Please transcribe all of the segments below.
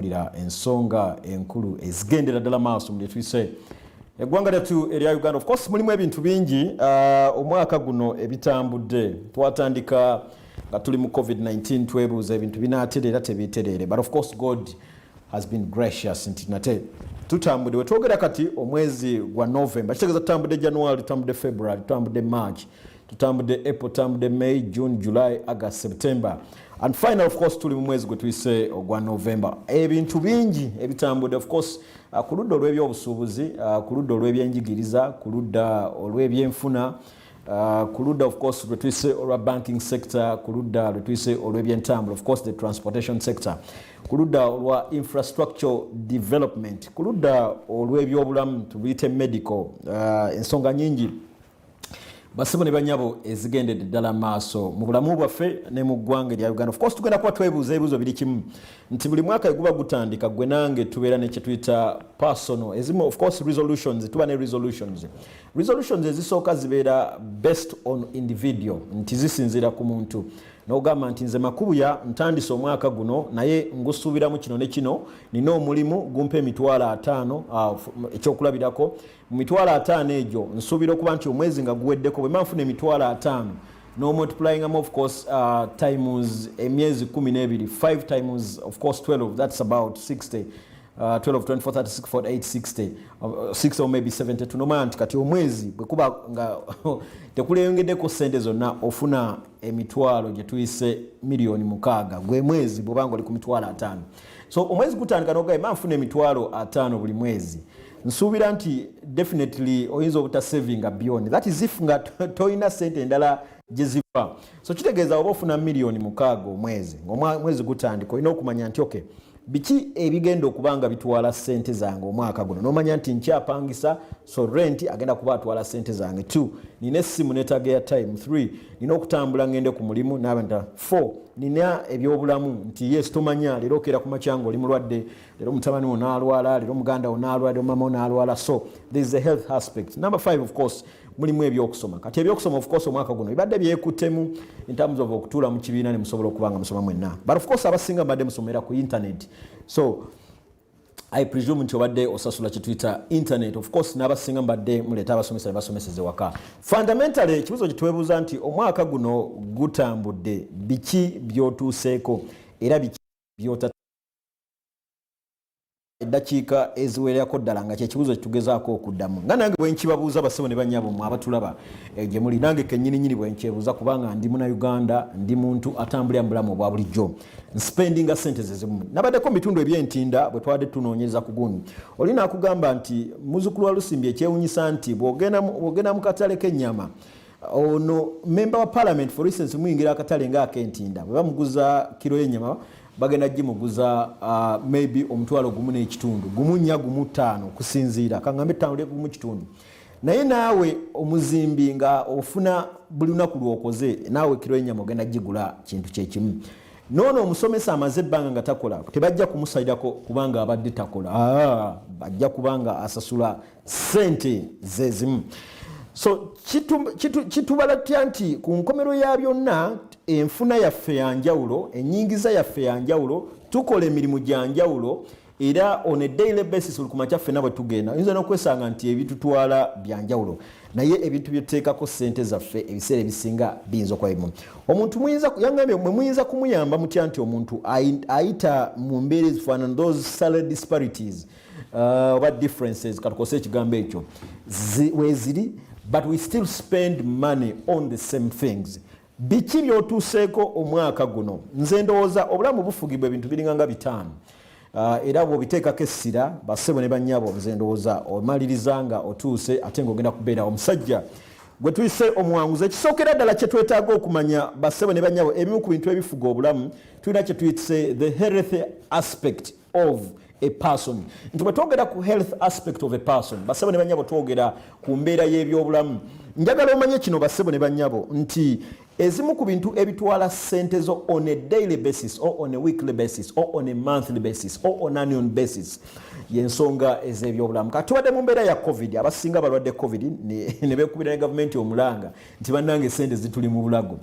mpulira ensonga enkulu ezigendera ddala maaso mu bye tuyise eggwanga lyattu erya Uganda. Of course mulimu ebintu bingi omwaka guno ebitambudde twatandika nga tuli mu COVID-19 twebuuza ebintu binaaterera tebiterere, but of course God has been gracious nti nate tutambudde wetwogera kati omwezi gwa November, kitegeeza tutambudde January, tutambudde February, tutambudde March, tutambudde April, tutambudde May, June, July, August, September, and final of course tuli mu mwezi gwe tuyise ogwa November. Ebintu bingi ebitambudde of course ku ludda olw'ebyobusuubuzi, ku ludda olw'ebyenjigiriza, ku ludda olw'ebyenfuna, ku ludda of course lwe tuyise olwa banking sector, ku ludda lwe tuyise olw'ebyentambula, of course the transportation sector, ku ludda olwa infrastructure development, ku ludda olw'ebyobulamu tubiyite medical, ensonga nyingi basebo ne banyabo ezigendedde ddala maaso mu bulamu bwaffe ne mu ggwanga erya Uganda. Of course tugenda kuba twebuuza ebibuuzo biri kimu nti buli mwaka guba gutandika gwe nange tubeera ne kye tuyita personal ezimu of course resolutions, tuba ne resolutions ezisooka zibeera based on individual nti zisinziira ku muntu n'ogamba nti nze Makubuya ntandise omwaka guno naye ngusuubiramu kino ne kino, nina omulimu gumpa emitwalo 5 ekyokulabirako mu mitwalo 5 egyo nsuubira okuba nti omwezi nga guweddeko bwe manfuna emitwalo 5 no multiplying of course times emyezi 12 5 times of course 12, that's about 60. 12, 24, 36, 48, 60, 60 or maybe 72. Nomanya nti kati omwezi bwe kuba nga tekuleyongeddeko sente zonna ofuna emitwalo gye tuyise miliyoni 6 gwe mwezi bw'obanga oli ku mitwalo 5. So omwezi gutandika n'ogamba manfuna emitwalo 5 buli mwezi, nsuubira nti definitely oyinza obutasavinga beyond that is if nga toyina sente endala gye ziva. So kitegeeza oba ofuna miliyoni 6 omwezi ng'omwezi gutandika olina okumanya nti okay, biki ebigenda okubanga bitwala sente zange omwaka guno, nomanya nti nkyapangisa so rent agenda kuba atwala sente zange. 2 nina essimu netaga ya time. 3 nina okutambula ngende ku mulimu n'abanta. 4 nina ebyobulamu nti yes tomanya leero okera ku macyango oli mulwadde, leero mutabani wo n'alwala, leero muganda wo n'alwala, leero mama wo n'alwala, so there is a health aspect. Number 5 of course mulimu ebyokusoma. Kati ebyokusoma of course omwaka guno ibadde byekutemu in terms of okutuula mu kibiina ne musobola okubanga musoma mwenna, but of course abasinga badde musomera ku internet, so I presume nti obadde osasula kye tuyita internet. Of course n'abasinga mbadde muleeta abasomesa ne basomeseze waka. Fundamentally ekibuzo kye twebuuza nti omwaka guno gutambudde, biki byotuuseeko era biki byota eddakiika eziwererako ddala nga kyekibuzo kitugezaako okuddamu. Nga nange bwe nkibabuuza basebo ne banyabo mu abatulaba gye muli, nange kennyini bwe nkyebuuza kubanga ndi Munnayuganda, ndi muntu atambulira mu bulamu obwa bulijjo, spendinga sente zezimu. Nabaddeko mu bitundu ebyentinda bwe twadde tunoonyereza ku guno, olina akugamba nti muzzukulu wa Lusimbi ekyewunyisa nti bw'ogenda mu katale k'ennyama ono member wa parliament for instance muyingira akatale ng'akentinda bwe bamuguza kiro y'ennyama bagenda gimuguza maybe omutwalo gumu n'ekitundu, gumu 4, gumu 5 kusinziira kangambe 5 gumu kitundu. Naye naawe omuzimbi nga ofuna buli lunaku lw'okoze naawe kiro y'ennyama ogenda gigula kintu kyekimu. Noono omusomesa amaze ebbanga nga takola tebajja kumusalirako kubanga abadde takola, bajja kubanga asasula sente zezimu. So kitubala tutya nti ku nkomero ya byonna enfuna yaffe ya njawulo, ennyingiza yaffe ya njawulo, tukola emirimu gya njawulo era on a daily basis buli kumakya ffenna bwe tugenda oyinza n'okwesanga nti ebitutwala bya njawulo naye ebintu byetuteekako ssente zaffe ebiseera ebisinga biyinza okuba bimu. Omuntu yangambye mwe muyinza kumuyamba mutya nti omuntu ayita mu mbeera ezifaanana those salary disparities oba differences katukose ekigambo ekyo weeziri, but we still spend money on the same things. Biki byotuuseeko omwaka guno? Nze ndowooza obulamu bufugibwa ebintu biringanga 5 era bw'obiteekako essira basebo ne bannyabo nze ndowooza omalirizanga otuuse ate ng'ogenda kubeera omusajja gwe tuyise omuwanguzi. Ekisookera ddala kye twetaaga okumanya basebo ne bannyabo ebimu ku bintu ebifuga obulamu tulina kye tuyise the health aspect of a person. Nti bwe twogera ku health aspect of a person basebo ne bannyabo twogera ku mbeera y'ebyobulamu. Njagala omanye kino basebo ne bannyabo nti ezimu ku bintu ebitwala sente zo on a daily basis or on a weekly basis or on a monthly basis or on an annual basis yensonga ez'ebyobulamu. Kati tubadde mu mbeera ya covid, abasinga balwadde covid ne beekubira ne gavumenti omulanga nti bannange sente zituli mu bulago.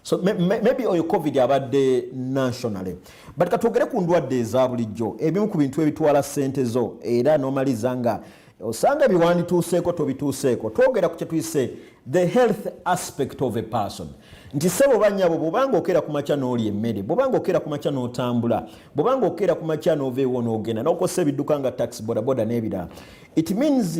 So maybe oyo COVID abadde nationally. But katogere ku ndwadde eza bulijjo ebimu ku bintu ebitwala ssente zo era nomaliza nga osanga biwandituuseeko tobituuseeko twogera ku kye tuyise the health aspect of a person. Nti sebo banyabo bobanga okera ku makya n'oli emmere, bobanga okera ku makya n'otambula, bobanga okera ku makya n'oveewo n'ogenda n'okosa ebidduka nga taxi bodaboda n'ebirala. It means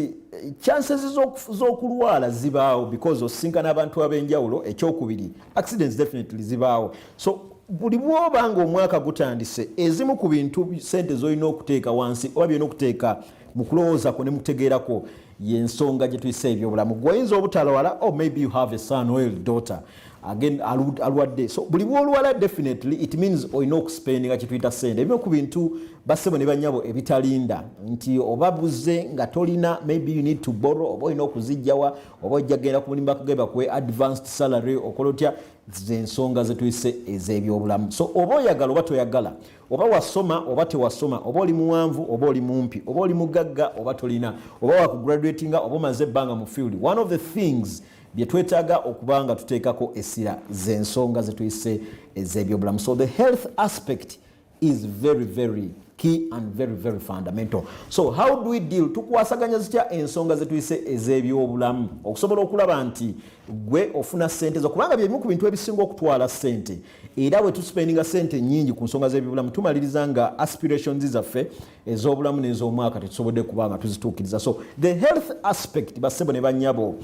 chances z'okulwala zibaawo because osinkana abantu ab'enjawulo. Ekyokubiri, accidents definitely zibaawo. So buli bw'obanga omwaka gutandise ezimu ku bintu ssente z'olina okuteeka wansi oba byonna okuteeka mu kulowoozako ne mutegeerako y'ensonga gye tuyise ebyobulamu. Gw'oyinza obutalwala, or maybe you have a son or a daughter again alwadde. So buli bw'olwala definitely it means olina okuspendinga kye tuyita ssente. Ebimu ku bintu bassebo ne bannyabo ebitalinda nti oba buze nga tolina, maybe you need to borrow, oba olina okuzijjawa, oba ojja genda ku mulimu bakugeba kwe advanced salary okola otya, z'ensonga ze tuyise ez'ebyobulamu. So oba oyagala oba toyagala, oba wasoma oba tewasoma, oba oli muwanvu oba oli mumpi, oba oli mugagga oba tolina, oba wakugraduatinga oba omaze ebbanga mu field, one of the things bye twetaaga okubanga tuteekako essira z'ensonga ze tuyise ez'ebyobulamu. So the health aspect is very, very key and very, very fundamental. So how do we deal? Tukwasaganya zitya ensonga ze tuyise ez'ebyobulamu okusobola okulaba nti gwe ofuna ssente zo, kubanga bye bimu ku bintu ebisinga okutwala ssente era bwe tuspendinga ssente nnyingi ku nsonga z'ebyobulamu tumaliriza nga aspirations zaffe ez'obulamu n'ez'omwaka tetusobodde kubanga tuzituukiriza. So the health aspect bassebo ne bannyabo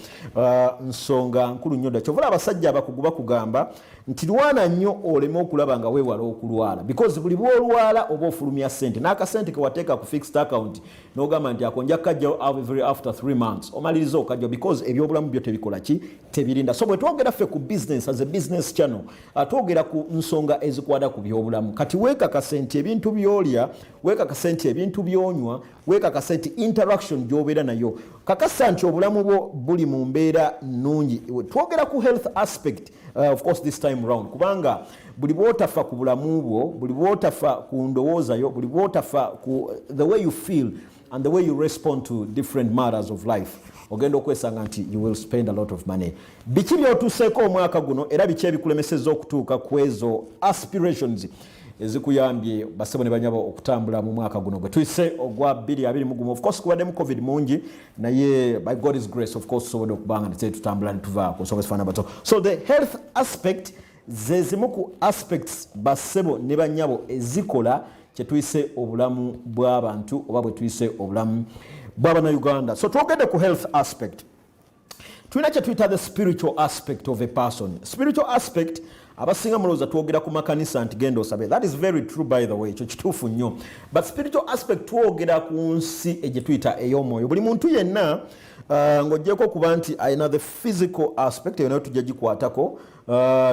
nsonga nkulu nnyo ddala. Kyovula abasajja abakugu bakugamba nti lwana nnyo oleme okulaba nga weewala okulwala, because buli bw'olwala oba ofulumya ssente n'akasente ke wateeka ku fixed account n'ogamba nti ako nja kajjawo after 3 months omaliriza okajjawo, because ebyobulamu byo tebikola ki, tebirinda. So bwe twogera ffe ku business as a business channel twogera ku nsonga ezikwata ku byobulamu. Kati weekakasa nti ebintu by'olya, weekakasa nti ebintu by'onywa, weekakasa nti interaction gy'obeera nayo, kakasa nti obulamu bwo buli mu mbeera nnungi. Twogera ku health aspect of course this time round, kubanga buli bw'otafa ku bulamu bwo, buli bw'otafa ku ndowooza yo, buli bw'otafa ku the way you feel and the way you respond to different matters of life, ogenda okwesanga nti you will spend a lot of money. Biki by'otuuseeko omwaka guno era biki ebikulemesezza okutuuka ku ezo aspirations ezikuyambye bassebo ne banyabo okutambula mu mwaka guno gwe tuyise ogwa 2021? Of course kubaddemu covid mungi, naye by God's grace of course tusobodde okubanga ndetse tutambula ne tuva ku nsonga ezifaanana bato. So the health aspect zezimu ku aspects bassebo ne banyabo ezikola kye tuyise obulamu bw'abantu oba bwe tuyise obulamu bw'Abannayuganda. So twogedde ku health aspect, tulina kye tuyita the spiritual aspect of a person. Spiritual aspect abasinga mulowooza twogera ku makanisa nti genda osabe. That is very true by the way, ekyo kituufu nnyo. But spiritual aspect twogera ku nsi egye tuyita ey'omwoyo. Buli muntu yenna ng'oggyeko okuba nti ayina the physical aspect, eyo nayo tujja gikwatako.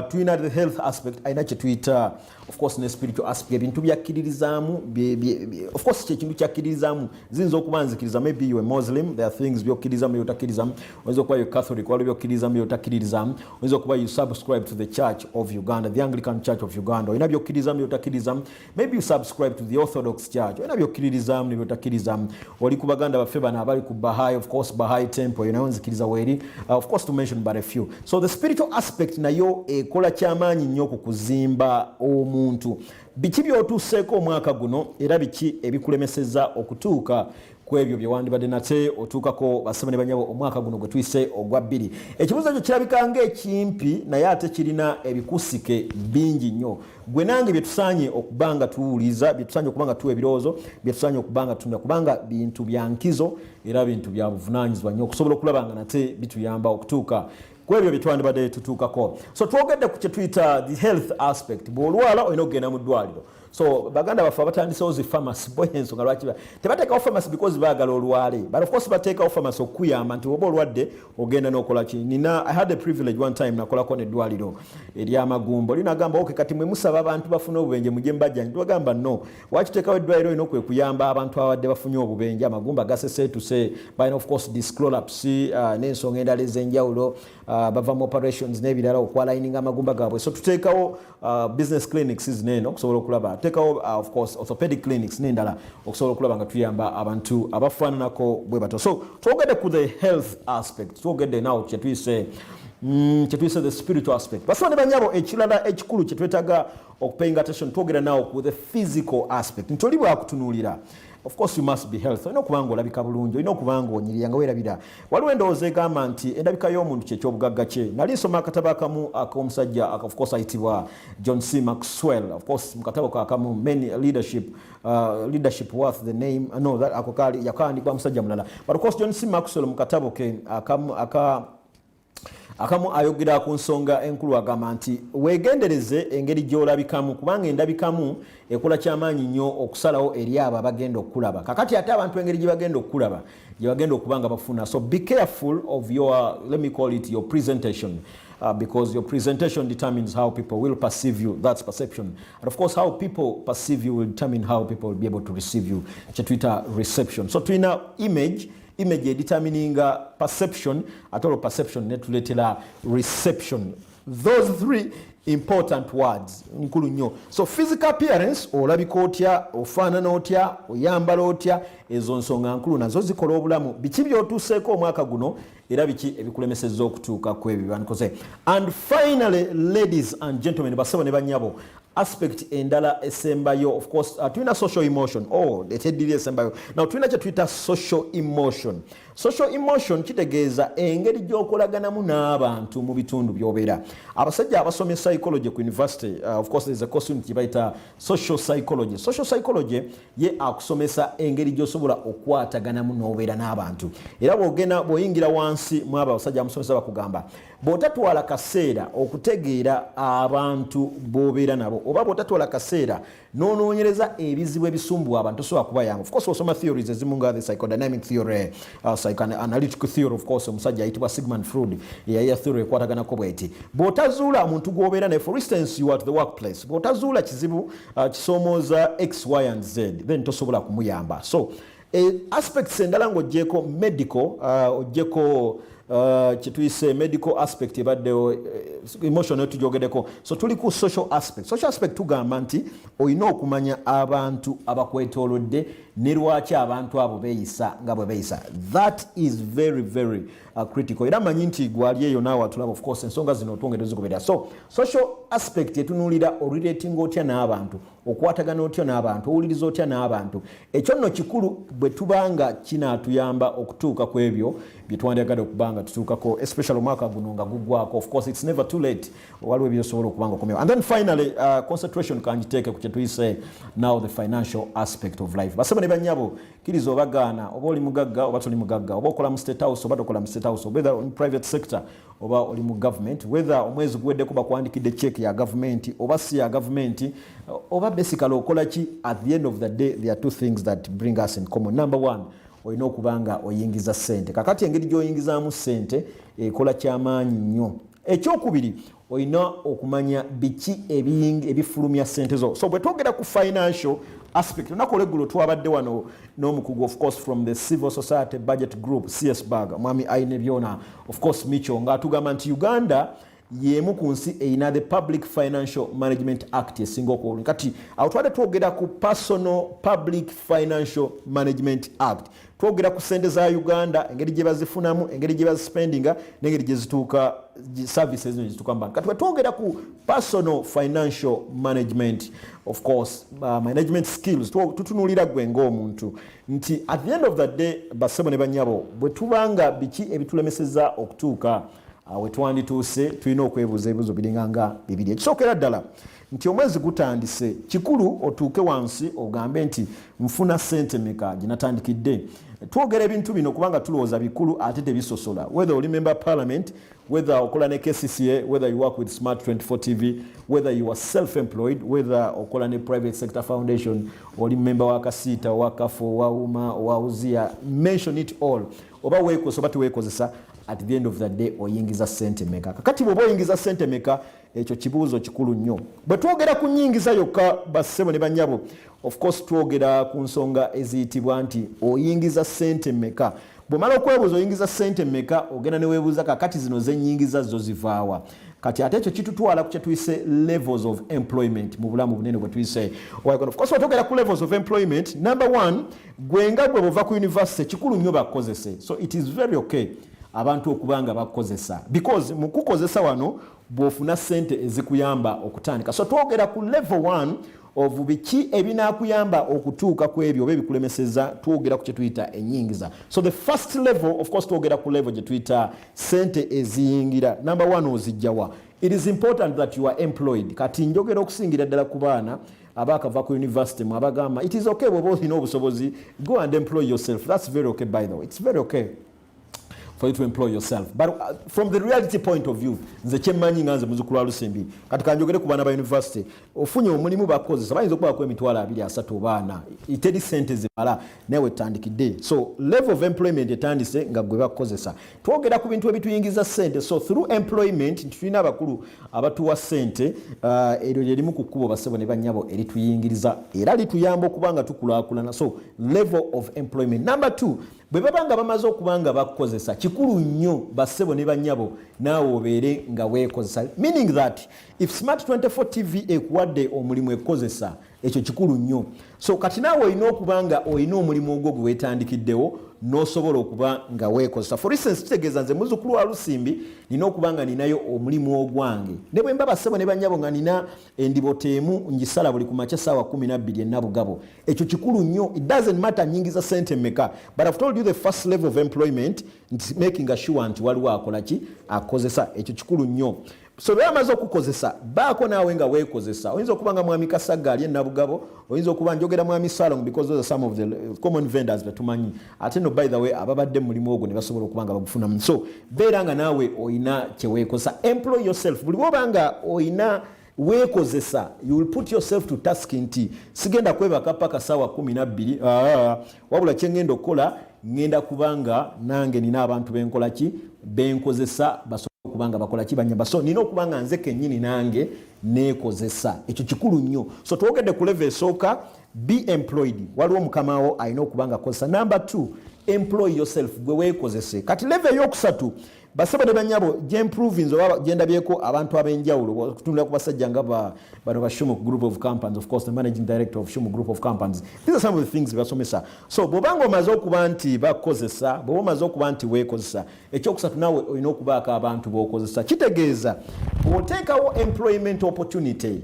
Tulina the health aspect, ayina kye tuyita of course ne spiritual aspect, ebintu byakkiririzaamu. Of course kyekintu kyakkiririzaamu ziyinza okuba nzikiriza, maybe you a Muslim, there are things byokkirizamu byotakkirizamu, oyinza okuba you Catholic, waliwo byokkirizamu byotakkiririzaamu, oyinza okuba you subscribe to the Church of Uganda, the Anglican Church of Uganda, oyina byokkirizamu byotakkirizamu, maybe you subscribe to the Orthodox Church, oyina byokkiririzaamu ne byotakkirizamu, oli ku baganda baffe bano abali ku Baha'i, of course Baha'i temple yonayo nzikiriza weeri, of course to mention but a few. So the spiritual aspect nayo ekola kyamaanyi nnyo ku kuzimba omuntu. Biki by'otuuseeko omwaka guno era biki ebikulemesezza okutuuka ku ebyo bye wandibadde nate otuukako bassebo ne banyabo omwaka guno gwe tuyise ogwa 2? Ekibuuzo ekyo kirabika ng'ekimpi naye ate kirina ebikusike bingi nnyo. Gwe nange bye tusaanye okubanga tuwuliza, bye tusaanye okubanga tuwa ebirowoozo, bye tusaanye okubanga tutunda, kubanga bintu bya nkizo era bintu bya buvunaanyizibwa nnyo okusobola okulaba nga nate bituyamba okutuuka ku ebyo bye twandibadde tutuukako. So twogedde ku kye tuyita the health aspect. Bw'olwala olina okugenda mu ddwaliro. So baganda baffe abatandisewo zi pharmacy, boy ensonga lwaki tebateekawo pharmacy because baagala olwale, but of course bateekawo pharmacy okuyamba nti oba olwadde ogenda n'okola ki. I had a privilege one time nakolako n'eddwaliro ery'amagumbo linagamba okay kati mwe musaba abantu bafune obubenje mujje mbajjanyi, twagamba no, wakiteekawo eddwaliro olina okwe kuyamba abantu abadde bafunye obubenje, amagumba gasesetuse, balina of course disclolapsy n'ensonga endala ez'enjawulo, bava mu operations n'ebirala okwalininga amagumba gaabwe. So tuteekawo business clinics zineno okusobola okulaba, tuteekawo of course orthopedic clinics n'endala okusobola okulaba nga tuyamba abantu abafaananako bwe bato. So twogedde ku the health aspect, twogedde naawo kye tuyise kyetuyise the spiritual aspect. Basone banyabo ekirala ekikulu kyetwetaga okupaying attention twogera nawo ku the physical aspect. Ntoli bwakutunuulira. Of course you must be healthy. Olina okuba nga olabika bulungi, olina okuba nga onyirira nga weerabira. Waliwo endowooza egamba nti endabika y'omuntu ky'ekyobugagga kye. Nali nsoma akatabo akamu ak'omusajja of course ayitibwa John C. Maxwell. Of course mu katabo akamu many leadership worth the name. No, that akokali yakaandikwa musajja mulala. But of course John C. Maxwell mu katabo ke akamu ayogera ku nsonga enkulu agamba nti weegendereze engeri gy'olabikamu kubanga endabikamu ekola kyamaanyi nnyo okusalawo eri abo abagenda okulaba. Kakati ate abantu engeri gye bagenda okulaba gye bagenda okuba nga bafuna. So be careful of your, let me call it, your presentation. Because your presentation determines how people will perceive you. That's perception. And of course, how people perceive you will determine how people will be able to receive you. Twitter reception. So twina image determining perception, at all perception netuletera reception. Those three important words nkulu nnyo. So physical appearance, olabika otya, ofaanana otya, oyambala otya, ezo nsonga nkulu nazo zikola obulamu. Biki by'otuuseeko omwaka guno era biki ebikulemesezza okutuuka ku ebyo byanikoze. And finally, ladies and gentlemen, basebo ne bannyabo, aspect endala esembayo, of course tulina social emotion. Eteddiri esembayo. Now tulina kye tuyita social emotion. Social emotion kitegeeza engeri gy'okolaganamu n'abantu mu bitundu by'obeera. Abasajja abasomye psychology ku university, of course there's a course unit bayita social psychology. Social psychology ye akusomesa engeri gy'osobola okwataganamu n'obeera n'abantu. Era bw'oyingira wansi mu abo abasajja amusomesa bakugamba bw'otatwala kaseera okutegeera abantu b'obeera nabo, oba bw'otatwala kaseera n'onoonyereza ebizibu ebisumbuwa abantu osobola kubayamba. Of course osoma theories ezimu nga the psychodynamic theory, psychoanalytical theory, of course omusajja ayitibwa Sigmund Freud yaya theory ekwataganako bw'eti. Bw'otazuula omuntu gw'obeera naye, for instance you are at the workplace, bw'otazuula kizibu kisoomooza X, Y and Z, then tosobola kumuyamba. So aspects endala ng'oggyeko medical, oggyeko kituyise medical aspect ebaddewo, emotional tujogeddeko. So tuli ku social aspect. Social aspect tugamba nti olina okumanya abantu abakwetoolodde ne lwaki abantu abo beeyisa nga bwe beeyisa. That is very very critical. Era manyi nti gwali eyo naawe atulaba, of course ensonga zino otwongere zigoberera. So social aspect etunuulira orelating otya n'abantu, okwatagana otya n'abantu, owuliriza otya n'abantu. Ekyo nno kikulu bwe tubanga kinaatuyamba okutuuka ku ebyo bye twandyagadde okubanga tutuukako, especially omwaka guno nga gugwako. Of course it's never too late, waliwo ebyosobola okubanga okomewo. And then finally concentration kanjiteeke ku kye tuyise now the financial aspect of life. Basebo ne bannyabo kiriza obagaana, oba oli mugagga oba toli mugagga, oba okola mu state house oba tokola mu state house, whether in private sector oba oli mu government, whether omwezi guweddeko bakuwandikidde check ya government oba si ya government, oba basically okola ki, at the end of the day there are two things that bring us in common. Number one, olina okubanga oyingiza ssente. Kakati engeri gy'oyingizaamu ssente ekola kyamaanyi nnyo. Ekyokubiri, olina okumanya biki ebifulumya ssente zo. So bwe twogera ku financial aspect, olunaku olweggulo twabadde wano n'omukugu, of course from the Civil Society Budget Group, CSBAG, mwami Aine Byona, of course Micho, ng'atugamba nti Uganda yemu ku nsi eyina the Public Financial Management Act esinga okulu. Kati awo twade twogera ku Personal Public Financial Management Act, twogera ku ssente za Uganda, engeri gye bazifunamu, engeri gye bazispendinga, n'engeri gye zituuka services zino zituuka mu banka. Kati twogera ku Personal Financial Management, of course management skills, tutunuulira gwe ng'omuntu nti at the end of the day basebo ne bannyabo bwe tubanga biki ebitulemeseza okutuuka we twandituuse, tulina okwebuuza ebibuuzo biringa nga bibiri. Ekisookera ddala nti omwezi gutandise, kikulu otuuke wansi ogambe nti nfuna ssente meka gye natandikidde. Twogera ebintu bino kubanga tulowooza bikulu ate tebisosola. Whether oli member parliament, whether okola ne KCCA, whether you work with Smart 24 TV, whether you are self-employed, whether okola ne private sector foundation, oli member wa Kasiita, wa Kafo, wa Uma, wa Uzia, mention it all. Oba weekosa oba teweekozesa, at the end of the day oyingiza ssente meka. Kakati bw'oba oyingiza ssente meka, ekyo kibuuzo kikulu nnyo. Bwe twogera ku nnyingiza yokka bassebo ne bannyabo, of course twogera ku nsonga eziyitibwa nti oyingiza ssente meka. Bw'omala okwebuuza oyingiza ssente meka, ogenda ne weebuuza kakati zino z'ennyingiza zo zivaawa. Kati ate ekyo kitutwala ku kye tuyise levels of employment mu bulamu bunene bwe tuyise. Of course twogera ku levels of employment. Number one, gwe nga gwe bw'ova ku university kikulu nnyo bakozese. So it is very okay. abantu okubanga bakozesa because mu kukozesa wano bwofuna sente ezikuyamba okutandika. So twogera ku level 1 of biki ebinakuyamba okutuuka ku ebyo ebikulemeseza, twogera ku kye tuyita enyingiza. So the first level, of course, twogera ku level gye tuyita sente eziyingira. Number 1 ozijjawa. It is important that you are employed. Kati njogera okusingira ddala ku baana abakava ku university mu abagamba it is okay bw'oba olina obusobozi, go and employ yourself. That's very okay, by the way. It's very okay for you to employ yourself. But from the reality point of view, nze kyemmanyi nga nze muzukulu wa Lusimbi, kati kanjogere ku baana ba university, ofunye omulimu bakozesa bayinza okubaako emitwalo 2-3 baana iteri sente zimala newe tandikidde. So level of employment etandise nga gwe bakozesa. Twogera ku bintu ebituyingiza sente. So through employment tulina abakulu abatuwa sente, eryo lyerimu ku kkubo basebo ne bannyabo erituyingiriza era lituyamba okubanga tukulaakulana. So level of employment. Number 2, bwe babanga bamaze okubanga bakozesa kikulu nnyo basebo ne bannyabo naawe obeere nga weekozesa, meaning that if Smart 24 TV ekuwadde omulimu ekozesa ekyo kikulu nnyo. So kati naawe olina okubanga olina omulimu ogwo gwe weetandikiddewo n'osobola okuba nga weekozesa. For instance, kitegeeza nze muzzukulu wa Lusimbi nina okubanga ninayo omulimu ogwange, ne bwe mba basebo ne bannyabo nga nina endiboteemu ngisala buli ku makya ssaawa 12 ennabugabo, ekyo kikulu nnyo. It doesn't matter nyingiza sente mmeka, but I've told you the first level of employment, making sure nti waliwo akola ki akozesa, ekyo kikulu nnyo. So bwe amaze okukozesa baako naawe nga weekozesa. Oyinza okuba nga mwami Kasaggali ennabugabo, oyinza okuba njogera mwami Salong because those are some of the common vendors betumanyi. Ate no, by the way, ababadde mulimu ogwo ne basobola okuba nga bagufunamu. So beera nga naawe oyina kye weekozesa. Employ yourself. Buli bw'oba nga oyina weekozesa, you will put yourself to task nti sigenda kwebaka paka ssaawa 12 wabula kye ngenda okukola ngenda kubanga nange nina abantu benkola ki benkozesa basobola kubanga bakola ki banyamba. So nina okubanga nze kennyini nange neekozesa, ekyo kikulu nnyo. So twogedde ku level esooka, be employed, waliwo mukamaawo alina okubanga akozesa. Number 2, employ yourself, gwe weekozese. Kati level eyokusatu basebo ne bannyabo gyemprovings oba gyendabyeko abantu ab'enjawulo okutundira ku basajja nga bano ba Shumuk Group of Companies, of course the managing director of Shumuk Group of Companies. These are some of the things basomesa. So bw'obanga omaze okuba nti bakozesa, bw'oba omaze okuba nti weekozesa, ekyokusatu naawe olina okubaako abantu b'okozesa. Kitegeeza bw'oteekawo employment opportunity,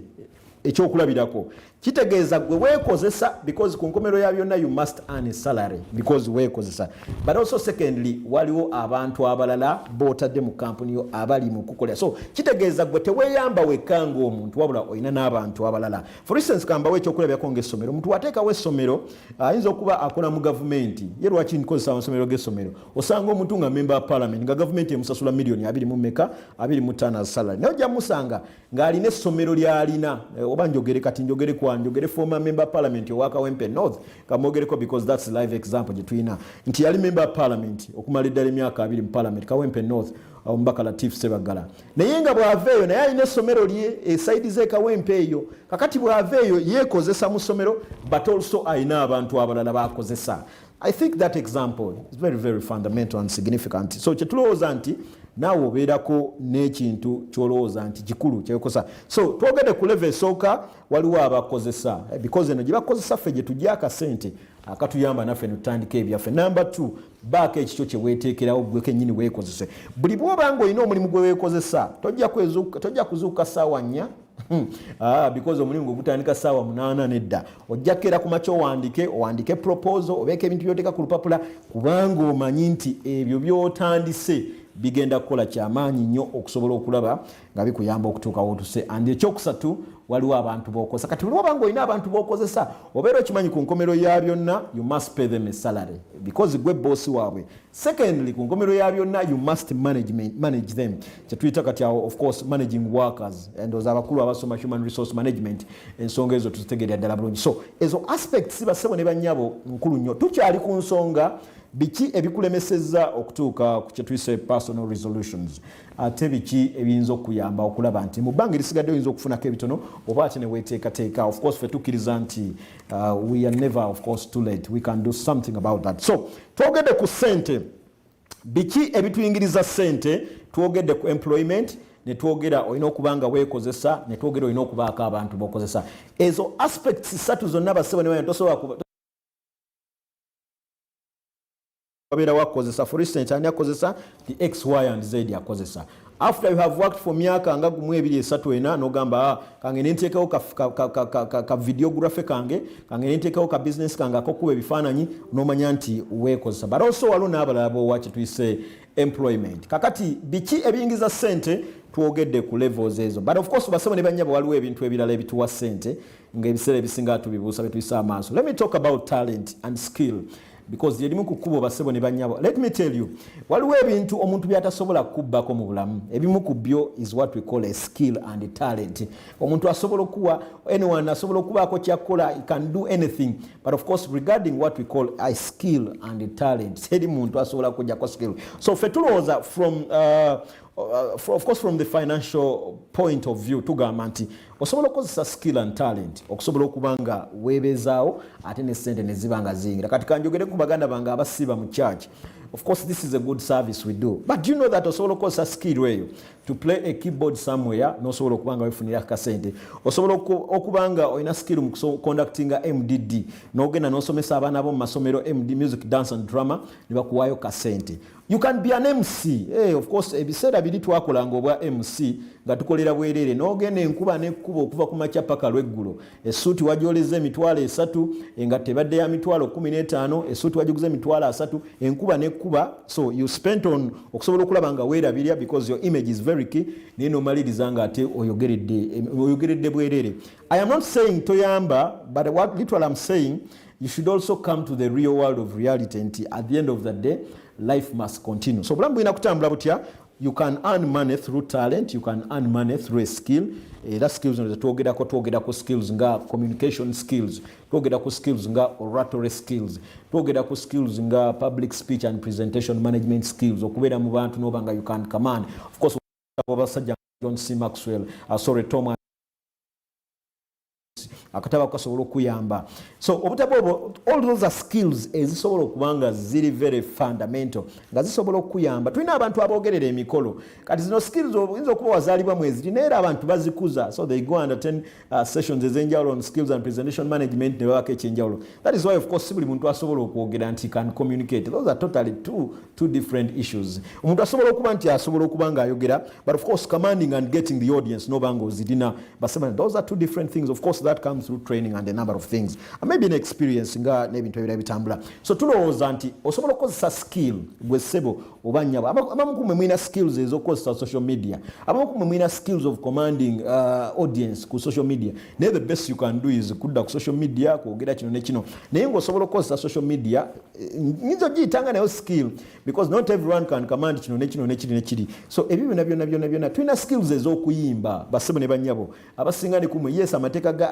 ekyokulabirako kitegeeza gwe weekozesa because ku nkomero ya byonna you must earn a salary because weekozesa. But also secondly, waliwo abantu abalala bootadde mu kampuni yo abali mu kukolera. So kitegeeza gwe teweeyamba wekka ng'omuntu wabula olina n'abantu abalala. For instance, kambawo ekyokulabirako ng'essomero. Omuntu wateekawo essomero ayinza okuba akola mu gavumenti, ye lwaki nkozesa amasomero g'essomero, osanga omuntu nga member of parliament nga gavumenti emusasula miliyoni 25 salary, naye ojja musanga ng'alina essomero ly'alina, oba njogere kati njogere ku njogere former member of parliament owaka Wempe North kamogereko because that's a live example gye tulina nti yali member of parliament okumala eddala emyaka 2 mu parliament ka Wempe North omubaka Latif Sebagala, naye nga bw'aveeyo naye alina essomero lye esaidi ze Kawempe eyo, kakati bw'aveeyo yeekozesa mu ssomero but also alina abantu abalala bakozesa. I think that example is very, very fundamental and significant. So kyetulowooza nti naawe obeerako n'ekintu kyolowooza nti kikulu kyekosa. So twogedde ku level esooka waliwo abakozesa because eno gye bakozesa ffe gye tujja akasente akatuyamba naffe ne tutandika ebyaffe. Number 2, baako ekikyo kye weeteekerawo gwe kennyini weekozese. Buli bw'oba nga olina omulimu gwe weekozesa tojja kuzuuka ssaawa 4 because omulimu gwe gutandika ssaawa 8 nedda. Ojja kera ku makya owandiike proposal obeeko ebintu by'oteeka ku lupapula kubanga omanyi nti ebyo by'otandise bigenda kukola kyamaanyi nnyo okusobola okulaba nga bikuyamba okutuuka wotuse. And ekyokusatu waliwo abantu b'okozesa. Kati buli wabanga olina abantu b'okozesa obeera okimanyi ku nkomero ya byonna you must pay them a salary because gwe boosi waabwe. Secondly, ku nkomero ya byonna you must manage them, kyetuyita kati awo of course managing workers, endoza abakulu abasoma human resource management, ensonga ezo tuzitegeera ddala bulungi. So ezo aspects basebo ne bannyabo nkulu nnyo. Tukyali ku nsonga biki ebikulemeseza okutuuka ku kyetuyise personal resolutions, ate biki ebiyinza okuyamba okulaba nti mu bbanga erisigadde oyinza okufunako ebitono oba ate ne weeteekateeka. Of course ffe tukkiriza nti we are never of course too late, we can do something about that. So twogedde ku ssente, biki ebituyingiriza ssente, twogedde ku employment, ne twogera olina okuba nga weekozesa, ne twogera olina okubaako abantu b'okozesa. Ezo aspects 3 zonna basebo ne tosobola wabera wakozesa for instance ani akozesa the X, Y and Z akozesa. After you have worked for myaka nga gumu 2-3 nogamba kange nentekawo ka videography kange nentekawo ka business kange akokuba ebifaananyi nomanya nti wekozesa. But also waliwo n'abalala b'owaaki tuyise employment. Kakati biki ebiyingiza ssente twogedde ku levels ezo. But of course basebo ne banyabo waliwo ebintu ebirala ebituwa ssente ng'ebiseera ebisinga tubibuusa betuyisa amaaso. Let me talk about talent and skill. Because yelimu kukubo basebo ne banyabo. Let me tell you, waliwo ebintu omuntu byatasobola kubbako mu bulamu. Ebimu ku byo is what we call a skill and a talent. Omuntu asobola okuwa, anyone asobola okubaako kyakola, he can do anything. But of course regarding what we call a skill and a talent, seri muntu asobola kujjako skill. So fetulowooza of course from the financial point of view tugamba nti osobola okukozesa skill and talent okusobola okubanga weebezaawo ate ne ssente ne zibanga ziyingira. Kati kanjogere ku baganda bange abasiiba mu church. Of course this is a good service we do, but do you know that osobola okukozesa skill eyo to play a keyboard somewhere nosobola okubanga wefunira akasente. Osobola okubanga olina skill mu conductinga MDD n'ogenda n'osomesa abaana bo mu masomero MD, music, dance and drama, ne bakuwaayo kasente. You can be an MC. Of course ebiseera biri twakolanga obwa MC nga tukolera bwerere n'ogenda enkuba n'ekkuba okuva ku makya paka lweggulo. Essuuti wagyoleza emitwalo 3 nga tebadde ya mitwalo 15, essuuti wagiguza emitwalo 3, enkuba n'ekkuba. So you spent on okusobola okulaba nga weerabirya because your image is very key. Naye n'omaliriza nga ate oyogeredde bwerere. I am not saying toyamba, but what literally I'm saying, you should also come to the real world of reality and at the end of the day life must continue. So bulamu bulina kutambula butya. You can earn money through talent, you can earn money through a skill. That skills twogedako skills nga communication skills, twogedako skills nga oratory skills, twogedako skills nga public speech and presentation management skills, okubeera mu bantu n'obanga you can command. Of course abasajja John C. Maxwell, Tom akataba kasobola okuyamba. So obutabo all those are skills ezisobola okubanga ziri very fundamental nga zisobola okuyamba. Tulina abantu abogerera emikolo kati zino skills oyinza okuba wazaalibwa mwezi naye abantu bazikuza, so they go and attend sessions ez'enjawulo on skills and presentation management ne babako ekyenjawulo. That is why of course buli muntu asobola okwogera nti can communicate. Those are totally two different issues. Omuntu asobola okuba nti asobola okubanga ayogera, but of course commanding and getting the audience nobanga ozirina basema, those are two different things. Of course that comes through training and a number of things and maybe an experience nga nebintu ebira bitambula. So tulowooza nti osobola okukozesa skill gwe ssebo oba nnyabo. Abamu kumwe mwina skills ez'okukozesa social media, abamu kumwe mwina skills of commanding audience ku social media. Naye the best you can do is kudda ku social media kwogera kino ne kino, naye ng'osobola okukozesa social media nyinza ogiyitanga nayo skill because not everyone can command kino ne kino ne kiri ne kiri. So ebyo byonna tulina skills ez'okuyimba bassebo ne bannyabo abasinga ne kumwe. Yes, amateeka ga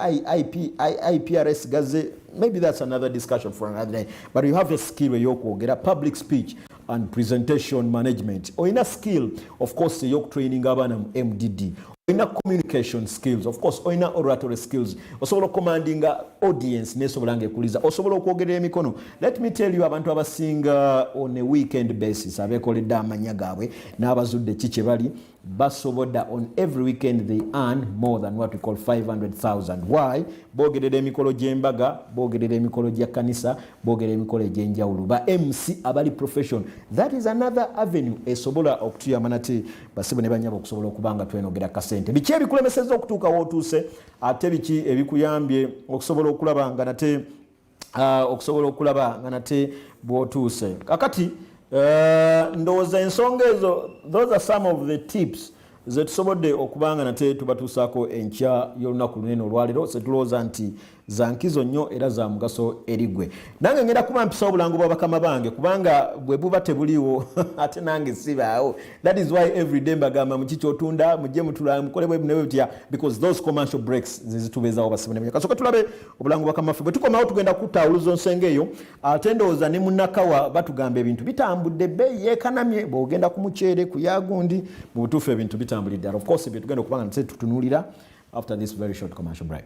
IPRS gaze, maybe that's another discussion for another day, but you have a skill eyokwogera public speech and presentation management. Oyina skill of course eyokutraining abaana mu MDD. Oyina communication skills, of course oyina oratory skills. Osobola commanding audience nesobolanga ekuliza, osobola okwogerera emikono. Let me tell you, abantu abasinga on a weekend basis abekoledde amanya gaabwe n'abazudde kiki bali basoboda on every weekend they earn more than what we call 500,000. Why? Bogerera emikolo gy'embaga, bogerera emikolo gya kanisa, bogerera emikolo egy'enjawulo. Ba MC abali profession. That is another avenue esobola okutuyamba nate basebo ne banyabo okusobola okubanga twenogera kasente. Biki ebikulemeseza okutuuka wootuuse ate biki ebikuyambye okusobola okulaba nga nate bw'otuuse. Kakati ndowooza ensonga ezo, those are some of the tips zetusobodde okubanga nate tubatuusaako enkya y'olunaku lunene olwaleero. Setulowooza nti za nkizo nnyo era za mugaso erigwe. Nange ngenda kuba mpisa obulango bwa bakama bange kubanga bwe buba tebuliwo ate nange sibaawo. That is why every day mbagamba mukiki otunda mujje mutula mukole bwe bune butya because those commercial breaks zizitubeezaawo basibone bwe. Kasooka tulabe obulango bwa bakama bwe tukomawo tugenda kutawuluza nsonga eyo ate ndowooza ne munnakawa batugamba ebintu bitambudde bbeeyi yeekanamye bw'ogenda ku muceere ku yagundi mu butuufu ebintu bitambulidde. Of course bye tugenda okubanga nse tutunuulira after this very short commercial break.